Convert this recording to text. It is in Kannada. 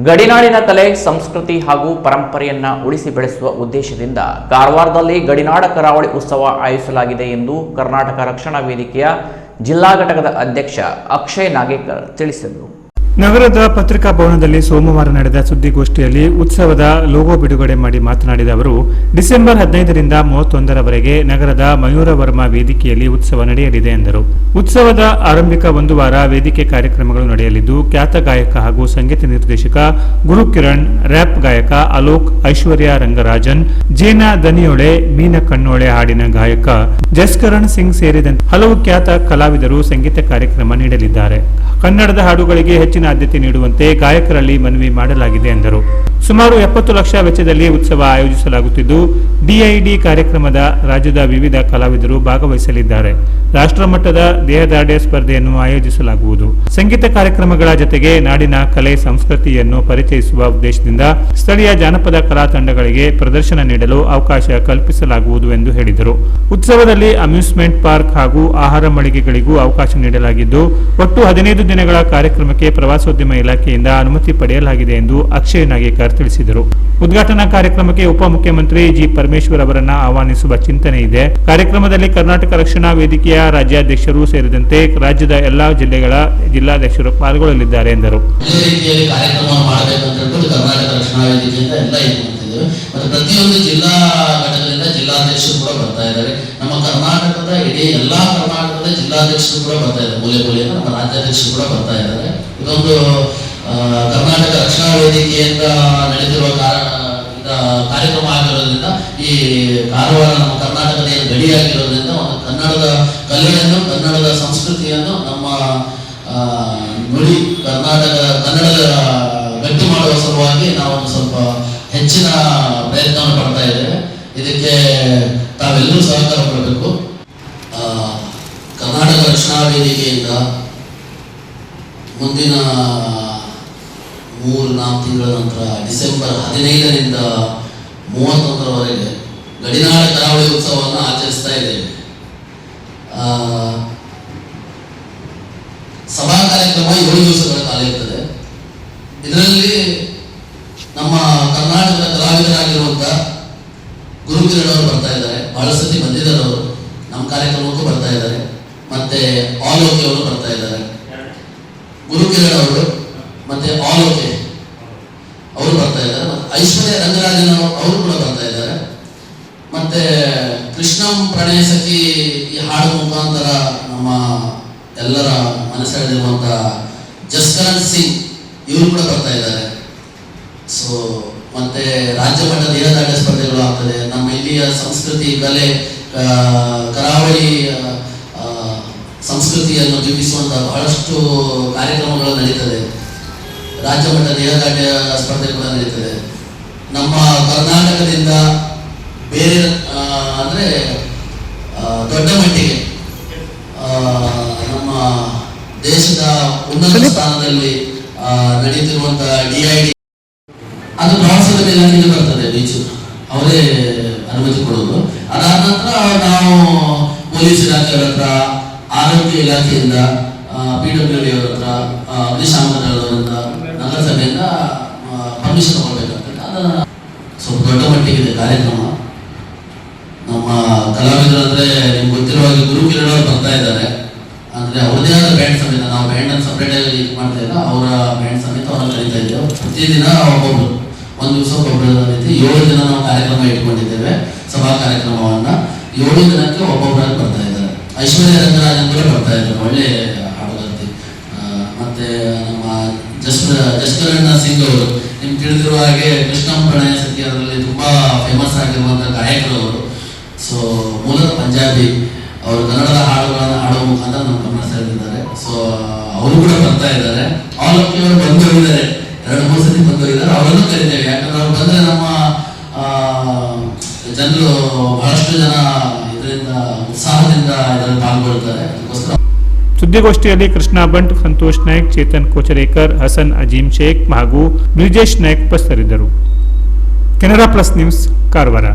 ಗಡಿನಾಡಿನ ಕಲೆ, ಸಂಸ್ಕೃತಿ ಹಾಗೂ ಪರಂಪರೆಯನ್ನ ಉಳಿಸಿ ಬೆಳೆಸುವ ಉದ್ದೇಶದಿಂದ ಕಾರವಾರದಲ್ಲಿ ಗಡಿನಾಡ ಕರಾವಳಿ ಉತ್ಸವ ಆಯೋಜಿಸಲಾಗಿದೆ ಎಂದು ಕರ್ನಾಟಕ ರಕ್ಷಣಾ ವೇದಿಕೆಯ ಜಿಲ್ಲಾ ಘಟಕದ ಅಧ್ಯಕ್ಷ ಅಕ್ಷಯ್ ನಾಗೇಕರ್ ತಿಳಿಸಿದರು. ನಗರದ ಪತ್ರಿಕಾ ಭವನದಲ್ಲಿ ಸೋಮವಾರ ನಡೆದ ಸುದ್ದಿಗೋಷ್ಠಿಯಲ್ಲಿ ಉತ್ಸವದ ಲೋಗೋ ಬಿಡುಗಡೆ ಮಾಡಿ ಮಾತನಾಡಿದ ಅವರು, ಡಿಸೆಂಬರ್ 15ರಿಂದ 31ರವರೆಗೆ ನಗರದ ಮಯೂರ ವರ್ಮ ವೇದಿಕೆಯಲ್ಲಿ ಉತ್ಸವ ನಡೆಯಲಿದೆ ಎಂದರು. ಉತ್ಸವದ ಆರಂಭಿಕ ಒಂದು ವಾರ ವೇದಿಕೆ ಕಾರ್ಯಕ್ರಮಗಳು ನಡೆಯಲಿದ್ದು, ಖ್ಯಾತ ಗಾಯಕ ಹಾಗೂ ಸಂಗೀತ ನಿರ್ದೇಶಕ ಗುರು ಕಿರಣ್, ರ್ಯಾಪ್ ಗಾಯಕ ಅಲೋಕ್, ಐಶ್ವರ್ಯ ರಂಗರಾಜನ್, ಜೇನಾ ದನಿಯೋಳೆ, ಮೀನ ಕಣ್ಣೋಳೆ ಹಾಡಿನ ಗಾಯಕ ಜಸ್ಕರಣ್ ಸಿಂಗ್ ಸೇರಿದಂತೆ ಹಲವು ಖ್ಯಾತ ಕಲಾವಿದರು ಸಂಗೀತ ಕಾರ್ಯಕ್ರಮ ನೀಡಲಿದ್ದಾರೆ. ಕನ್ನಡದ ಹಾಡುಗಳಿಗೆ ಹೆಚ್ಚಿನ ಆದ್ಯತೆ ನೀಡುವಂತೆ ಗಾಯಕರಲ್ಲಿ ಮನವಿ ಮಾಡಲಾಗಿದೆ ಎಂದರು. ಸುಮಾರು 70 ಲಕ್ಷ ವೆಚ್ಚದಲ್ಲಿ ಉತ್ಸವ ಆಯೋಜಿಸಲಾಗುತ್ತಿದ್ದು, ಡಿಐಡಿ ಕಾರ್ಯಕ್ರಮದ ರಾಜ್ಯದ ವಿವಿಧ ಕಲಾವಿದರು ಭಾಗವಹಿಸಲಿದ್ದಾರೆ. ರಾಷ್ಟ್ರಮಟ್ಟದ ದೇಹದಾಢ್ಯ ಸ್ಪರ್ಧೆಯನ್ನು ಆಯೋಜಿಸಲಾಗುವುದು. ಸಂಗೀತ ಕಾರ್ಯಕ್ರಮಗಳ ಜೊತೆಗೆ ನಾಡಿನ ಕಲೆ ಸಂಸ್ಕೃತಿಯನ್ನು ಪರಿಚಯಿಸುವ ಉದ್ದೇಶದಿಂದ ಸ್ಥಳೀಯ ಜಾನಪದ ಕಲಾ ತಂಡಗಳಿಗೆ ಪ್ರದರ್ಶನ ನೀಡಲು ಅವಕಾಶ ಕಲ್ಪಿಸಲಾಗುವುದು ಎಂದು ಹೇಳಿದರು. ಉತ್ಸವದಲ್ಲಿ ಅಮ್ಯೂಸ್ಮೆಂಟ್ ಪಾರ್ಕ್ ಹಾಗೂ ಆಹಾರ ಮಳಿಗೆಗಳಿಗೂ ಅವಕಾಶ ನೀಡಲಾಗಿದ್ದು, ಒಟ್ಟು 15 ದಿನಗಳ ಕಾರ್ಯಕ್ರಮಕ್ಕೆ ಪ್ರವಾಸೋದ್ಯಮ ಇಲಾಖೆಯಿಂದ ಅನುಮತಿ ಪಡೆಯಲಾಗಿದೆ ಎಂದು ಅಕ್ಷಯ್ ನಾಗೇಕರ್ ತಿಳಿಸಿದರು. ಉದ್ಘಾಟನಾ ಕಾರ್ಯಕ್ರಮಕ್ಕೆ ಉಪಮುಖ್ಯಮಂತ್ರಿ ಜಿ ಪರಮೇಶ್ವರ್ ಅವರನ್ನ ಆಹ್ವಾನಿಸುವ ಚಿಂತನೆ ಇದೆ. ಕಾರ್ಯಕ್ರಮದಲ್ಲಿ ಕರ್ನಾಟಕ ರಕ್ಷಣಾ ವೇದಿಕೆಯ ರಾಜ್ಯಾಧ್ಯಕ್ಷರು ಸೇರಿದಂತೆ ರಾಜ್ಯದ ಎಲ್ಲಾ ಜಿಲ್ಲೆಗಳ ಜಿಲ್ಲಾಧ್ಯಕ್ಷರು ಪಾಲ್ಗೊಳ್ಳಲಿದ್ದಾರೆ ಎಂದರು. ಪ್ರತಿಯೊಂದು ಜಿಲ್ಲಾ ಘಟಕದಿಂದ ಜಿಲ್ಲಾಧ್ಯಕ್ಷರು ಕೂಡ ಬರ್ತಾ ಇದ್ದಾರೆ. ನಮ್ಮ ಕರ್ನಾಟಕದ ಇಡೀ ಎಲ್ಲಾ ಕರ್ನಾಟಕದ ಜಿಲ್ಲಾಧ್ಯಕ್ಷರು ಕೂಡ ಬರ್ತಾ ಇದ್ದಾರೆ. ಮೂಲೆಯಿಂದ ನಮ್ಮ ರಾಜ್ಯಾಧ್ಯಕ್ಷರು ಕೂಡ ಬರ್ತಾ ಇದ್ದಾರೆ. ಇದೊಂದು ಕರ್ನಾಟಕ ರಕ್ಷಣಾ ವೇದಿಕೆಯಿಂದ ನಡೆದಿರುವ ಕಾರ್ಯಕ್ರಮ ಆಗಿರೋದ್ರಿಂದ, ಈ ಕಾರವಾರ ನಮ್ಮ ಕರ್ನಾಟಕದ ಗಡಿಯಾಗಿರೋದ್ರಿಂದ ಒಂದು ಕನ್ನಡದ ಕಲೆಯನ್ನು, ಕನ್ನಡದ ಸಂಸ್ಕೃತಿಯನ್ನು, ನಮ್ಮ ನುಡಿ ಕನ್ನಡದ ಗಟ್ಟಿ ಮಾಡುವ ಸಲುವಾಗಿ ನಾವು ಒಂದು ಸ್ವಲ್ಪ ಹೆಚ್ಚಿನ ಪ್ರಯತ್ನವನ್ನು ಪಡ್ತಾ ಇದ್ದೇವೆ. ಇದಕ್ಕೆ ತಾವೆಲ್ಲರೂ ಸಹಕಾರ ಕೊಡಬೇಕು. ಕರ್ನಾಟಕ ರಕ್ಷಣಾ ವೇದಿಕೆಯಿಂದ ಮುಂದಿನ 3-4 ತಿಂಗಳ ನಂತರ ಡಿಸೆಂಬರ್ 15ರಿಂದ 31ರವರೆಗೆ ಗಡಿನಾಡ ಕರಾವಳಿ ಉತ್ಸವವನ್ನು ಆಚರಿಸ್ತಾ ಇದ್ದೇವೆ. ಸಭಾ ಕಾರ್ಯಕ್ರಮ 7 ದಿವಸಗಳ ಕಾಲ ಇರ್ತದೆ. ಇದರಲ್ಲಿ ನಮ್ಮ ಕರ್ನಾಟಕದ ಕಲಾವಿದರಾಗಿರುವಂತಹ ಗುರು ಕಿರಣ್ ಅವರು ಬರ್ತಾ ಇದ್ದಾರೆ. ಬಹಳ ಸತಿ ಬಂದಿದ್ದಾರೆ ಅವರು, ನಮ್ಮ ಕಾರ್ಯಕ್ರಮಕ್ಕೂ ಬರ್ತಾ ಇದ್ದಾರೆ. ಮತ್ತೆ ಆಲೋಕೆ ಅವರು ಬರ್ತಾ ಇದ್ದಾರೆ. ಗುರು ಕಿರಣ್ ಅವರು ಮತ್ತೆ ಆಲೋಕೆ ಅವರು ಬರ್ತಾ ಇದ್ದಾರೆ. ಐಶ್ವರ್ಯ ರಂಗರಾಜನ್ ಅವರು ಕೂಡ ಬರ್ತಾ ಇದ್ದಾರೆ. ಮತ್ತೆ ಕೃಷ್ಣಂ ಪ್ರಣಯ ಸಖಿ ಈ ಹಾಡು ಮುಖಾಂತರ ನಮ್ಮ ಎಲ್ಲರ ಮನಸ್ಸಲ್ಲಿರುವಂತಹ ಜಸ್ಕರಣ್ ಸಿಂಗ್ ಇವರು ಕೂಡ ಬರ್ತಾ ಇದ್ದಾರೆ. ಸೊ ಮತ್ತೆ ರಾಜ್ಯ ಮಟ್ಟ ದೇಹದಾಢ್ಯ ಸ್ಪರ್ಧೆಗಳು ಆಗ್ತದೆ. ನಮ್ಮ ಇಲ್ಲಿಯ ಸಂಸ್ಕೃತಿ, ಕಲೆ, ಕರಾವಳಿ ಸಂಸ್ಕೃತಿಯನ್ನು ಬಿಂಬಿಸುವಂತಹ ಬಹಳಷ್ಟು ಕಾರ್ಯಕ್ರಮಗಳು ನಡೀತದೆ. ರಾಜ್ಯ ಮಟ್ಟ ದೇಹದಾಢ್ಯ ಸ್ಪರ್ಧೆ ಕೂಡ ನಡೀತದೆ. ನಮ್ಮ ಕರ್ನಾಟಕದಿಂದ ಬೇರೆ ಅಂದ್ರೆ ದೊಡ್ಡ ಮಟ್ಟಿಗೆ ನಮ್ಮ ದೇಶದ ಉನ್ನತ ಸ್ಥಾನದಲ್ಲಿ ನಡೀತಿರುವಂತಹ ಡಿಐಡಿ ಅದು ಪ್ರವಾಸೋದ್ಯಮ ಇಲಾಖೆಗೆ ಬರ್ತದೆ. ಬೀಚು ಅವರೇ ಅನುಮತಿ ಕೊಡೋದು. ಅದಾದ ನಂತರ ನಾವು ಪೊಲೀಸ್ ಇಲಾಖೆಯವರ ಹತ್ರ, ಆರೋಗ್ಯ ಇಲಾಖೆಯಿಂದ, PWD ಅವರ ಹತ್ರ, ಅಗ್ನಿಶಾಮಕ ದಳದವರಿಂದ, ನಗರಸಭೆಯಿಂದ ಪರ್ಮಿಷನ್ ತಗೊಳ್ಬೇಕಾಗ್ತದೆ. ಅದನ್ನ ಸ್ವಲ್ಪ ದೊಡ್ಡ ಮಟ್ಟಿಗಿದೆ ಕಾರ್ಯಕ್ರಮ. ನಮ್ಮ ಕಲಾವಿದರು ಅಂದ್ರೆ ನಿಮ್ಗೆ ಗೊತ್ತಿರುವ ಹಾಗೆ ಗುರು ಕಿರಣ್ ಅವರು ಬರ್ತಾ ಇದ್ದಾರೆ. ಅಂದ್ರೆ ಅವರದೇ ಆದ ಬ್ಯಾಂಡ್ ಸಮೇತ, ನಾವು ಬ್ಯಾಂಡ್ ಅನ್ನು ಸಪರೇಟ್ ಆಗಿ ಇದು ಮಾಡ್ತಾ ಇಲ್ಲ, ಅವರ ಬ್ಯಾಂಡ್ ಸಮೇತ ಅವರನ್ನು ಕರೀತಾ ಇದ್ದೇವೆ. ಪ್ರತಿದಿನ ಒಬ್ಬೊಬ್ರು, ಒಂದು ದಿವಸ ಒಬ್ಬೊಬ್ಬರ ರೀತಿ 7 ದಿನ ನಾವು ಕಾರ್ಯಕ್ರಮ ಇಟ್ಕೊಂಡಿದ್ದೇವೆ. ಸಭಾ ಕಾರ್ಯಕ್ರಮವನ್ನ 7 ದಿನಕ್ಕೆ ಒಬ್ಬೊಬ್ಬರಾಗಿ ಬರ್ತಾ ಇದ್ದಾರೆ. ಐಶ್ವರ್ಯ ರಂಗರಾಜನ್ ಕೂಡ ಬರ್ತಾ ಇದ್ದಾರೆ, ಒಳ್ಳೆ ಹಾಡುಗಾರ್ತಿ. ಮತ್ತೆ ನಮ್ಮ ಜಸ್ಕರಣ್ ಸಿಂಗ್ ಅವರು, ನಿಮ್ಗೆ ತಿಳಿದಿರುವ ಹಾಗೆ ಕೃಷ್ಣಂ ಪ್ರಣಯ ಸಖಿ ಅದರಲ್ಲಿ ತುಂಬಾ ಫೇಮಸ್ ಆಗಿರುವಂತಹ ಗಾಯಕರು ಅವರು. ಸೊ ಮೂಲದ ಪಂಜಾಬಿ, ಅವರು ಕನ್ನಡದ ಹಾಡುಗಳನ್ನು ಹಾಡುವ ಮುಖಾಂತರ ನಮ್ಮ ಗಮನ ಸೆಳೆದಿದ್ದಾರೆ. ಸೊ ಅವರು ಕೂಡ ಬರ್ತಾ ಇದ್ದಾರೆ. ಆಲೋಕೆ ಅವರು ಬಂದು ಹೋಗಿದ್ದಾರೆ, 2-3 ಸತಿ ಬಂದು ಹೋಗಿದ್ದಾರೆ. ಅವರನ್ನು ಕರೀತೇವೆ. ಯಾಕಂದ್ರೆ ಅವ್ರು ಬಂದ್ರೆ ನಮ್ಮ ಜನರು ಬಹಳಷ್ಟು ಜನ ಇದರಿಂದ ಉತ್ಸಾಹದಿಂದ ಇದರಲ್ಲಿ ಪಾಲ್ಗೊಳ್ತಾರೆ. ಅದಕ್ಕೋಸ್ಕರ ಸುದ್ದಿಗೋಷ್ಠಿಯಲ್ಲಿ ಕೃಷ್ಣ ಬಂಟ್, ಸಂತೋಷ್ ನಾಯ್ಕ್, ಚೇತನ್ ಕೋಚರೇಕರ್, ಹಸನ್ ಅಜೀಂ ಶೇಖ್ ಹಾಗೂ ಬ್ರಿಜೇಶ್ ನಾಯ್ಕ್ ಉಪಸ್ಥಿತರಿದ್ದರು. Canara plus news, Karwar.